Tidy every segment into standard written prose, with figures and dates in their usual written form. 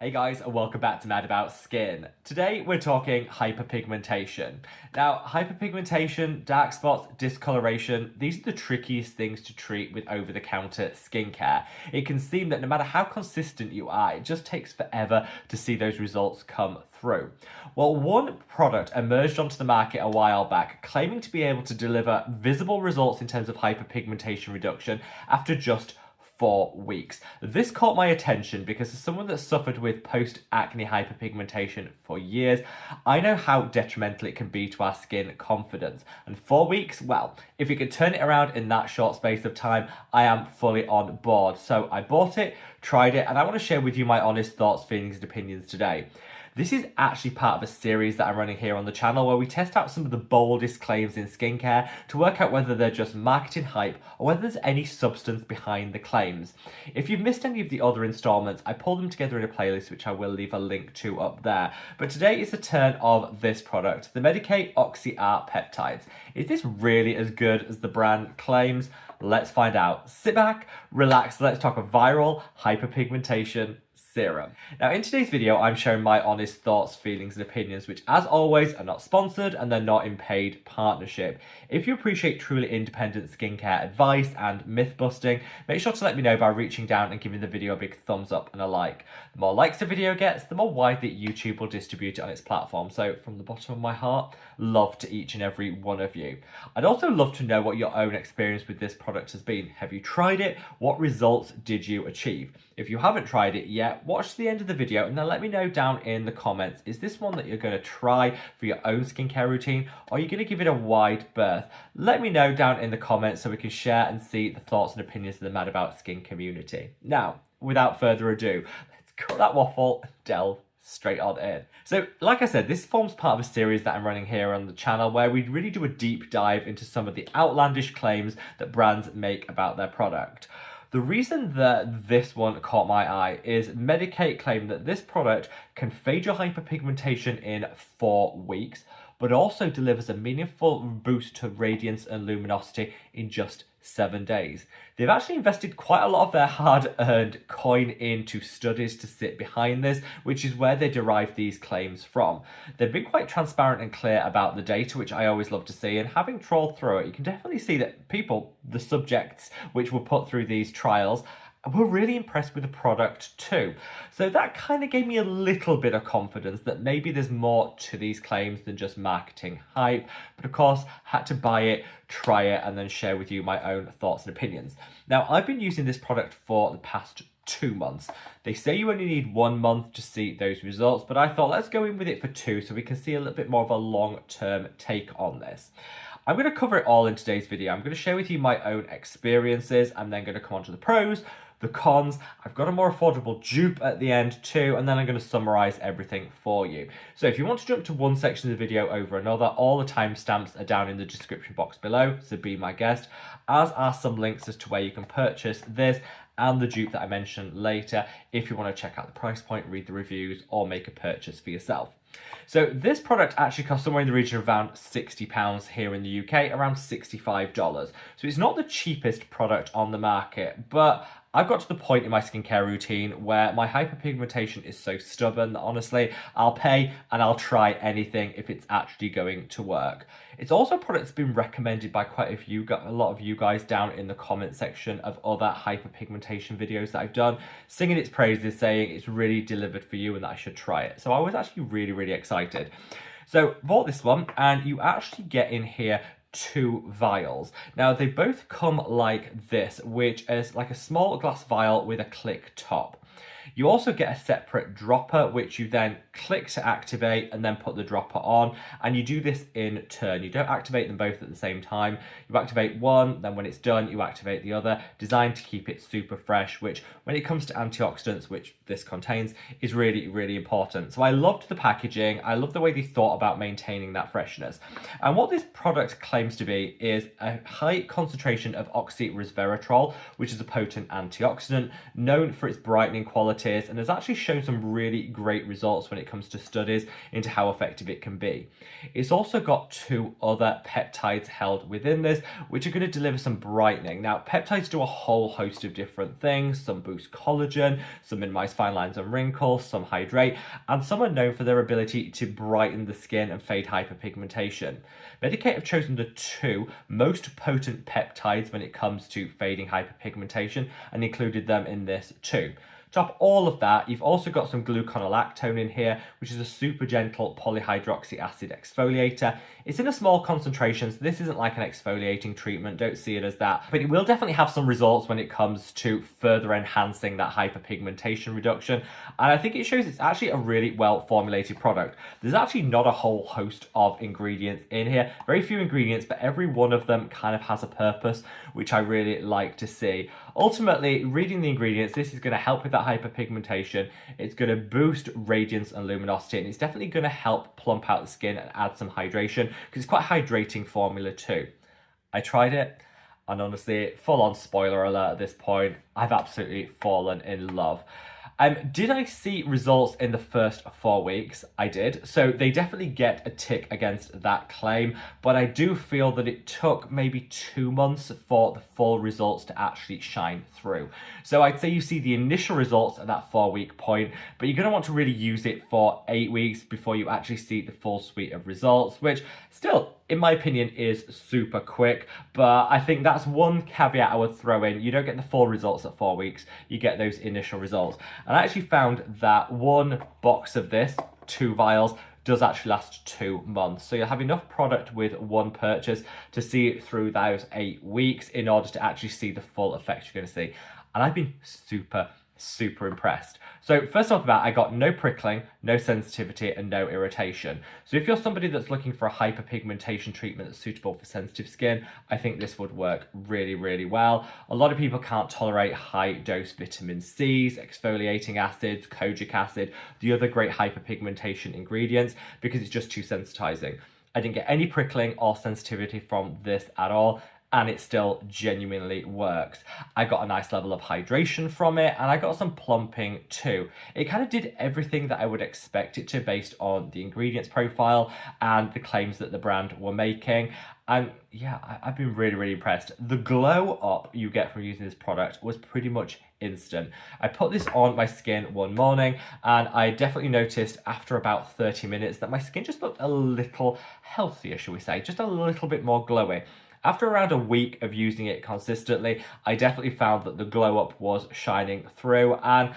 Hey guys, and welcome back to Mad About Skin. Today we're talking hyperpigmentation. Now, hyperpigmentation, dark spots, discoloration, these are the trickiest things to treat with over-the-counter skincare. It can seem that no matter how consistent you are, it just takes forever to see those results come through. Well, one product emerged onto the market a while back, claiming to be able to deliver visible results in terms of hyperpigmentation reduction after just 4 weeks. This caught my attention because as someone that suffered with post-acne hyperpigmentation for years, I know how detrimental it can be to our skin confidence. And 4 weeks, well, if you could turn it around in that short space of time, I am fully on board. So I bought it, tried it, and I want to share with you my honest thoughts, feelings, and opinions today. This is actually part of a series that I'm running here on the channel where we test out some of the boldest claims in skincare to work out whether they're just marketing hype or whether there's any substance behind the claims. If you've missed any of the other installments, I pulled them together in a playlist which I will leave a link to up there. But today is the turn of this product, the Medicate oxy-r peptides. Is this really as good as the brand claims? Let's find out. Sit back, relax, let's talk a viral hyperpigmentation serum. Now in today's video I'm sharing my honest thoughts, feelings and opinions which as always are not sponsored and they're not in paid partnership. If you appreciate truly independent skincare advice and myth busting, make sure to let me know by reaching down and giving the video a big thumbs up and a like. The more likes the video gets, the more widely YouTube will distribute it on its platform. So from the bottom of my heart, love to each and every one of you. I'd also love to know what your own experience with this product has been. Have you tried it? What results did you achieve? If you haven't tried it yet, watch the end of the video and then let me know down in the comments, is this one that you're going to try for your own skincare routine or are you going to give it a wide berth? Let me know down in the comments so we can share and see the thoughts and opinions of the Mad About Skin community. Now, without further ado, let's cut that waffle and delve straight on in. So, like I said, this forms part of a series that I'm running here on the channel where we really do a deep dive into some of the outlandish claims that brands make about their product. The reason that this one caught my eye is Medicate claimed that this product can fade your hyperpigmentation in 4 weeks, but also delivers a meaningful boost to radiance and luminosity in just 7 days. They've actually invested quite a lot of their hard-earned coin into studies to sit behind this, which is where they derive these claims from. They've been quite transparent and clear about the data, which I always love to see, and having trawled through it, you can definitely see that people, the subjects which were put through these trials, were really impressed with the product too. So that kind of gave me a little bit of confidence that maybe there's more to these claims than just marketing hype. But of course, had to buy it, try it, and then share with you my own thoughts and opinions. Now, I've been using this product for the past 2 months. They say you only need 1 month to see those results, but I thought let's go in with it for 2 so we can see a little bit more of a long-term take on this. I'm going to cover it all in today's video. I'm going to share with you my own experiences. I'm then going to come on to the pros, the cons. I've got a more affordable dupe at the end too, and then I'm going to summarize everything for you. So if you want to jump to one section of the video over another, all the timestamps are down in the description box below, so be my guest, as are some links as to where you can purchase this and the dupe that I mentioned later if you want to check out the price point, read the reviews, or make a purchase for yourself. So this product actually costs somewhere in the region of around £60 here in the UK, around $65. So it's not the cheapest product on the market, but I've got to the point in my skincare routine where my hyperpigmentation is so stubborn that honestly, I'll pay and I'll try anything if it's actually going to work. It's also a product that's been recommended by quite a lot of you guys down in the comment section of other hyperpigmentation videos that I've done, singing its praises, saying it's really delivered for you and that I should try it. So I was actually really excited. So bought this one and you actually get in here 2 vials. Now they both come like this, which is like a small glass vial with a click top. You also get a separate dropper, which you then click to activate and then put the dropper on. And you do this in turn. You don't activate them both at the same time. You activate one, then when it's done, you activate the other, designed to keep it super fresh, which when it comes to antioxidants, which this contains, is really important. So I loved the packaging. I love the way they thought about maintaining that freshness. And what this product claims to be is a high concentration of oxy-resveratrol, which is a potent antioxidant known for its brightening quality qualities and has actually shown some really great results when it comes to studies into how effective it can be. It's also got 2 other peptides held within this, which are going to deliver some brightening. Now, peptides do a whole host of different things. Some boost collagen, some minimize fine lines and wrinkles, some hydrate, and some are known for their ability to brighten the skin and fade hyperpigmentation. Medik8 have chosen the 2 most potent peptides when it comes to fading hyperpigmentation and included them in this too. Top all of that, you've also got some gluconolactone in here, which is a super gentle polyhydroxy acid exfoliator. It's in a small concentration, so this isn't like an exfoliating treatment, don't see it as that, but it will definitely have some results when it comes to further enhancing that hyperpigmentation reduction, and I think it shows it's actually a really well formulated product. There's actually not a whole host of ingredients in here, very few ingredients, but every one of them kind of has a purpose, which I really like to see. Ultimately, reading the ingredients, this is going to help with that hyperpigmentation, it's going to boost radiance and luminosity, and it's definitely going to help plump out the skin and add some hydration, because it's quite a hydrating formula too. I tried it, and honestly, full on spoiler alert at this point, I've absolutely fallen in love. Did I see results in the first 4 weeks? I did. So they definitely get a tick against that claim, but I do feel that it took maybe 2 months for the full results to actually shine through. So I'd say you see the initial results at that 4-week point, but you're going to want to really use it for 8 weeks before you actually see the full suite of results, which still, in my opinion, is super quick, but I think that's one caveat I would throw in. You don't get the full results at 4 weeks, you get those initial results. And I actually found that 1 box of this, 2 vials, does actually last 2 months. So you'll have enough product with 1 purchase to see it through those 8 weeks in order to actually see the full effect you're going to see. And I've been super impressed. So first off I got no prickling, no sensitivity, and no irritation. So if you're somebody that's looking for a hyperpigmentation treatment that's suitable for sensitive skin, I think this would work really well. A lot of people can't tolerate high dose vitamin C's, exfoliating acids, kojic acid, the other great hyperpigmentation ingredients, because it's just too sensitizing. I didn't get any prickling or sensitivity from this at all, and it still genuinely works. I got a nice level of hydration from it, and I got some plumping too. It kind of did everything that I would expect it to based on the ingredients profile and the claims that the brand were making. And yeah, I've been really impressed. The glow up you get from using this product was pretty much instant. I put this on my skin one morning, and I definitely noticed after about 30 minutes that my skin just looked a little healthier, shall we say, just a little bit more glowy. After around a week of using it consistently, I definitely found that the glow up was shining through, and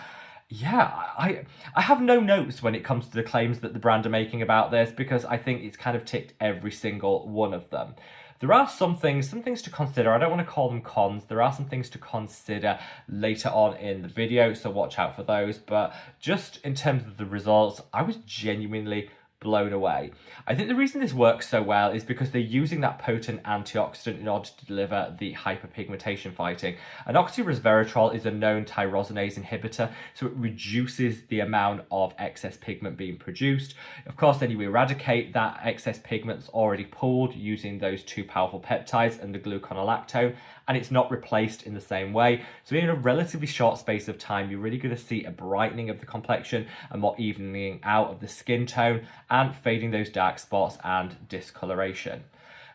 yeah, I have no notes when it comes to the claims that the brand are making about this, because I think it's kind of ticked every single one of them. There are some things to consider. I don't want to call them cons. There are some things to consider later on in the video, so watch out for those. But just in terms of the results, I was genuinely blown away. I think the reason this works so well is because they're using that potent antioxidant in order to deliver the hyperpigmentation fighting. And oxy-resveratrol is a known tyrosinase inhibitor, so it reduces the amount of excess pigment being produced. Of course, then you eradicate that excess pigment that's already pooled using those 2 powerful peptides and the gluconolactone, and it's not replaced in the same way. So in a relatively short space of time, you're really going to see a brightening of the complexion, a more evening out of the skin tone, and fading those dark spots and discoloration.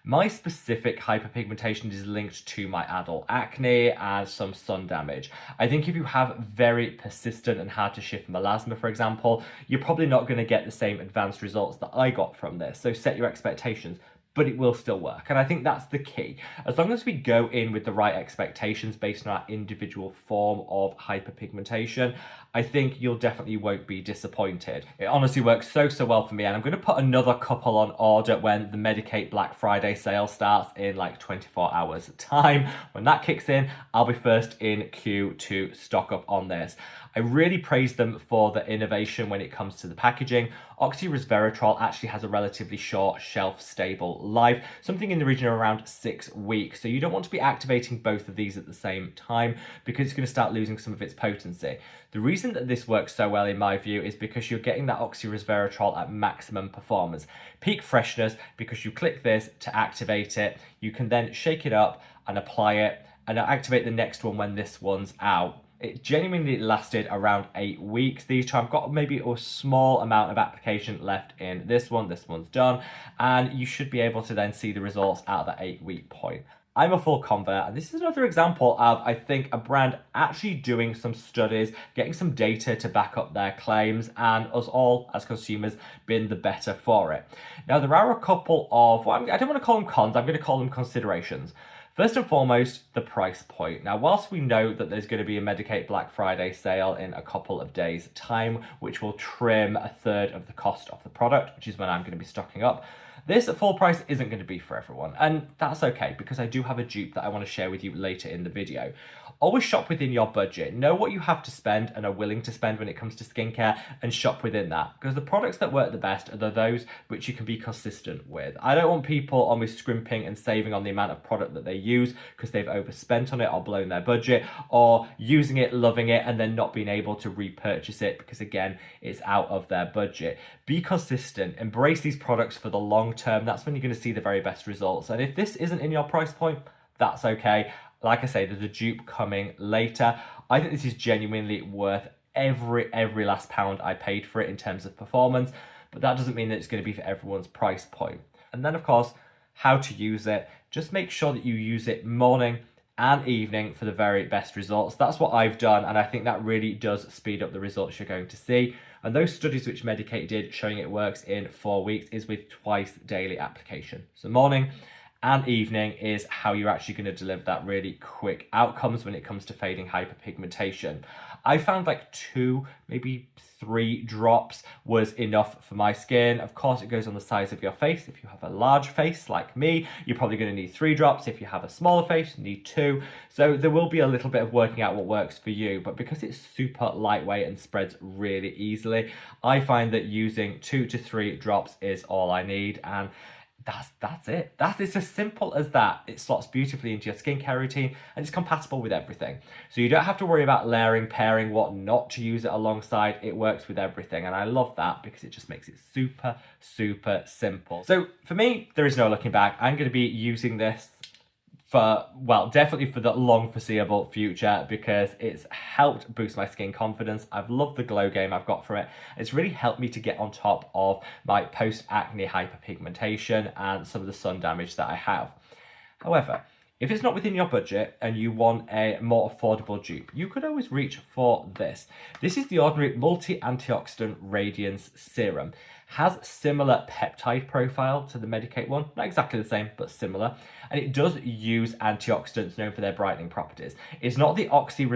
My specific hyperpigmentation is linked to my adult acne and some sun damage. I think if you have very persistent and hard to shift melasma, for example, you're probably not going to get the same advanced results that I got from this. So set your expectations, but it will still work. And I think that's the key. As long as we go in with the right expectations based on our individual form of hyperpigmentation, I think you'll definitely won't be disappointed. It honestly works so well for me, and I'm going to put another couple on order when the Medik8 Black Friday sale starts in like 24 hours time. When that kicks in, I'll be first in queue to stock up on this. I really praise them for the innovation when it comes to the packaging. Oxy-resveratrol actually has a relatively short shelf-stable life, something in the region of around 6 weeks. So you don't want to be activating both of these at the same time, because it's going to start losing some of its potency. The reason that this works so well, in my view, is because you're getting that oxy-resveratrol at maximum performance. Peak freshness, because you click this to activate it. You can then shake it up and apply it, and activate the next one when this one's out. It genuinely lasted around 8 weeks. These two, I've got maybe a small amount of application left in this one. This one's done. And you should be able to then see the results at that 8-week point. I'm a full convert, and this is another example of, I think, a brand actually doing some studies, getting some data to back up their claims, and us all, as consumers, being the better for it. Now, there are a couple of, well, I don't want to call them cons, I'm going to call them considerations. First and foremost, the price point. Now, whilst we know that there's going to be a Medik8 Black Friday sale in a couple of days' time, which will trim a third of the cost of the product, which is when I'm going to be stocking up, this at full price isn't going to be for everyone, and that's okay, because I do have a dupe that I want to share with you later in the video. Always shop within your budget. Know what you have to spend and are willing to spend when it comes to skincare, and shop within that, because the products that work the best are those which you can be consistent with. I don't want people almost scrimping and saving on the amount of product that they use because they've overspent on it or blown their budget, or using it, loving it, and then not being able to repurchase it because, again, it's out of their budget. Be consistent. Embrace these products for the long term. That's when you're going to see the very best results. And if this isn't in your price point, that's okay. Like I say, there's a dupe coming later. I think this is genuinely worth every last pound I paid for it in terms of performance, but that doesn't mean that it's going to be for everyone's price point. And then, of course, how to use it. Just make sure that you use it morning and evening for the very best results. That's what I've done, and I think that really does speed up the results you're going to see. And those studies which Medik8 did showing it works in 4 weeks is with twice daily application. So morning and evening is how you're actually going to deliver that really quick outcomes when it comes to fading hyperpigmentation. I found like 2, maybe 3 drops was enough for my skin. Of course, it goes on the size of your face. If you have a large face like me, you're probably going to need 3 drops. If you have a smaller face, you need 2. So there will be a little bit of working out what works for you, but because it's super lightweight and spreads really easily, I find that using 2 to 3 drops is all I need, and that's it. It's as simple as that. It slots beautifully into your skincare routine, and it's compatible with everything. So you don't have to worry about layering, pairing, what not to use it alongside. It works with everything, and I love that because it just makes it super, super simple. So for me, there is no looking back. I'm going to be using this for, well, definitely for the long foreseeable future, because it's helped boost my skin confidence. I've loved the glow game I've got from it. It's really helped me to get on top of my post-acne hyperpigmentation and some of the sun damage that I have. However, if it's not within your budget and you want a more affordable dupe, you could always reach for this. This is the Ordinary Multi-Antioxidant Radiance Serum. Has similar peptide profile to the Medik8 one, not exactly the same, but similar. And it does use antioxidants known for their brightening properties. It's not the oxy-r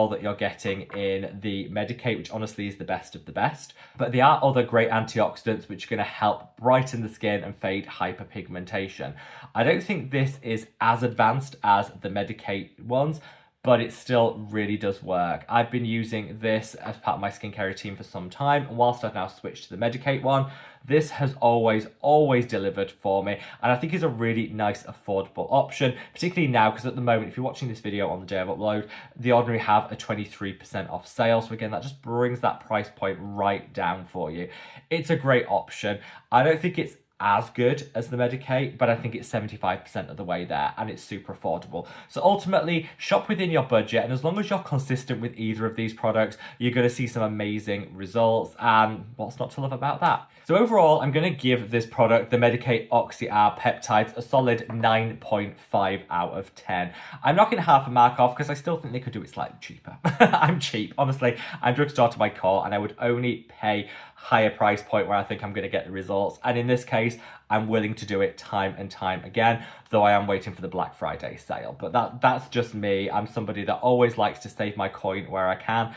that you're getting in the Medik8, which honestly is the best of the best, but there are other great antioxidants which are going to help brighten the skin and fade hyperpigmentation. I don't think this is as advanced as the Medik8 ones, but it still really does work. I've been using this as part of my skincare routine for some time, and whilst I've now switched to the Medik8 one, this has always delivered for me, and I think is a really nice, affordable option, particularly now, because at the moment, if you're watching this video on the day of upload, The Ordinary have a 23% off sale, so again, that just brings that price point right down for you. It's a great option. I don't think it's as good as the Medik8, but I think it's 75% of the way there, and it's super affordable. So ultimately, shop within your budget, and as long as you're consistent with either of these products, you're going to see some amazing results, and what's not to love about that? So overall, I'm going to give this product, the Medik8 oxy-r peptides, a solid 9.5 out of 10. I'm knocking half a mark off because I still think they could do it slightly cheaper. I'm cheap, honestly. I'm drugstore to my core, and I would only pay higher price point where I think I'm going to get the results, and in this case I'm willing to do it time and time again, though I am waiting for the Black Friday sale. But that's just me. I'm somebody that always likes to save my coin where I can.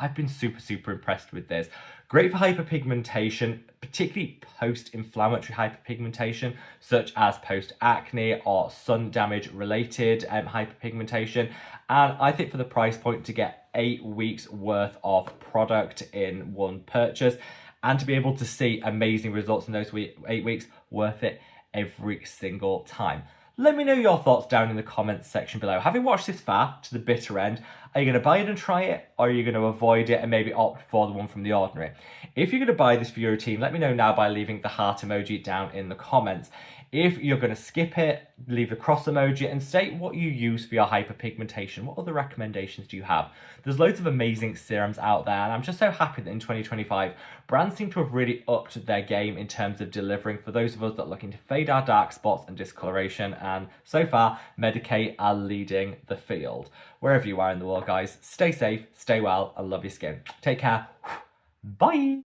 I've been super impressed with this. Great for hyperpigmentation, particularly post-inflammatory hyperpigmentation, such as post-acne or sun damage related hyperpigmentation. And I think for the price point, to get 8 weeks worth of product in one purchase and to be able to see amazing results in those 8 weeks, worth it every single time. Let me know your thoughts down in the comments section below. Having watched this far to the bitter end, are you going to buy it and try it? or are you going to avoid it and maybe opt for the one from The Ordinary? If you're going to buy this for your routine, let me know now by leaving the heart emoji down in the comments. If you're going to skip it, leave the cross emoji and state what you use for your hyperpigmentation. What other recommendations do you have? There's loads of amazing serums out there, and I'm just so happy that in 2025, brands seem to have really upped their game in terms of delivering for those of us that are looking to fade our dark spots and discoloration, and so far, Medik8 are leading the field. Wherever you are in the world, guys, stay safe, stay well, and love your skin. Take care. Bye!